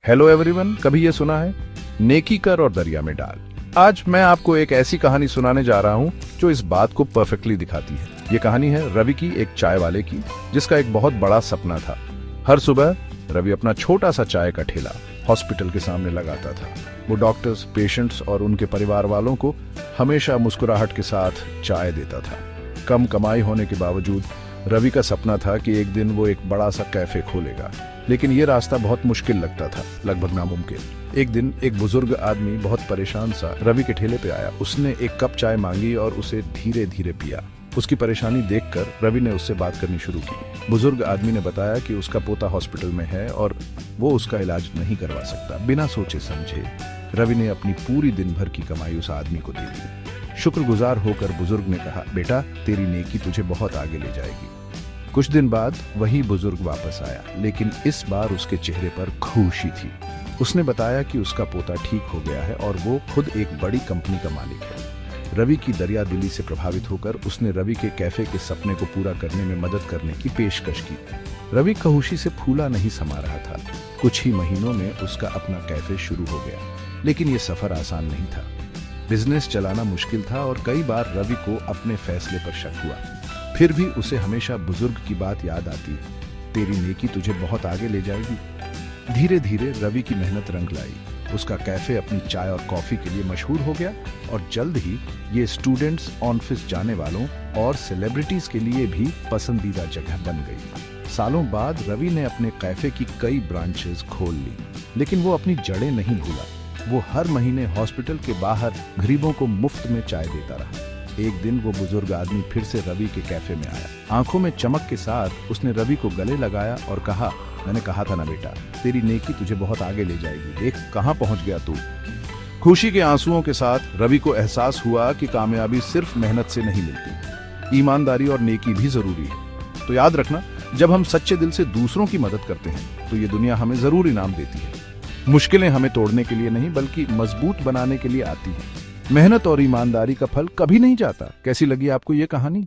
Hello everyone, कभी ये सुना है नेकी कर और दरिया में डाल। आज मैं आपको एक ऐसी कहानी सुनाने जा रहा हूँ जो इस बात को परफेक्टली दिखाती है। ये कहानी है रवि की, एक चाय वाले की, जिसका एक बहुत बड़ा सपना था। हर सुबह रवि अपना छोटा सा चाय का ठेला हॉस्पिटल के सामने लगाता था। वो डॉक्टर्स, पेशेंट्स और उनके परिवार वालों को हमेशा मुस्कुराहट के साथ चाय देता था। कम कमाई होने के बावजूद रवि का सपना था कि एक दिन वो एक बड़ा सा कैफे खोलेगा, लेकिन ये रास्ता बहुत मुश्किल लगता था, लगभग नामुमकिन। एक दिन एक बुजुर्ग आदमी बहुत परेशान सा रवि के ठेले पे आया। उसने एक कप चाय मांगी और उसे धीरे धीरे पिया। उसकी परेशानी देखकर रवि ने उससे बात करनी शुरू की। बुजुर्ग आदमी ने बताया कि उसका पोता हॉस्पिटल में है और वो उसका इलाज नहीं करवा सकता। बिना सोचे समझे रवि ने अपनी पूरी दिन भर की कमाई उस आदमी को दे दी। शुक्रगुजार होकर बुजुर्ग ने कहा, बेटा, तेरी नेकी तुझे बहुत आगे ले जाएगी। कुछ दिन बाद वही बुजुर्ग वापस आया, लेकिन इस बार उसके चेहरे पर खुशी थी। उसने बताया कि उसका पोता ठीक हो गया है और वो खुद एक बड़ी कंपनी का मालिक है। रवि की दरिया दिली से प्रभावित होकर उसने रवि के कैफे के सपने को पूरा करने में मदद करने की पेशकश की। रवि खुशी से फूला नहीं समा रहा था। कुछ ही महीनों में उसका अपना कैफे शुरू हो गया, लेकिन ये सफर आसान नहीं था। बिजनेस चलाना मुश्किल था और कई बार रवि को अपने फैसले पर शक हुआ। फिर भी उसे हमेशा बुजुर्ग की बात याद आती, तेरी नेकी तुझे बहुत आगे ले जाएगी। धीरे धीरे रवि की मेहनत रंग लाई। उसका कैफे अपनी चाय और कॉफी के लिए मशहूर हो गया और जल्द ही ये स्टूडेंट्स, ऑफिस जाने वालों और सेलिब्रिटीज के लिए भी पसंदीदा जगह बन गई। सालों बाद रवि ने अपने कैफे की कई ब्रांचेस खोल ली, लेकिन वो अपनी जड़ें नहीं भूला। वो हर महीने हॉस्पिटल के बाहर गरीबों को मुफ्त में चाय देता रहा। एक दिन वो बुजुर्ग आदमी फिर से रवि के कैफे में आया। आंखों में चमक के साथ उसने रवि को गले लगाया और कहा, मैंने कहा था ना बेटा, तेरी नेकी तुझे बहुत आगे ले जाएगी। देख कहां पहुंच गया तू। खुशी के आंसुओं के साथ रवि को एहसास हुआ कि कामयाबी सिर्फ मेहनत से नहीं मिलती, ईमानदारी और नेकी भी जरूरी है। तो याद रखना, जब हम सच्चे दिल से दूसरों की मदद करते हैं तो ये दुनिया हमें जरूर इनाम देती है। मुश्किलें हमें तोड़ने के लिए नहीं, बल्कि मजबूत बनाने के लिए आती हैं। मेहनत और ईमानदारी का फल कभी नहीं जाता। कैसी लगी आपको ये कहानी?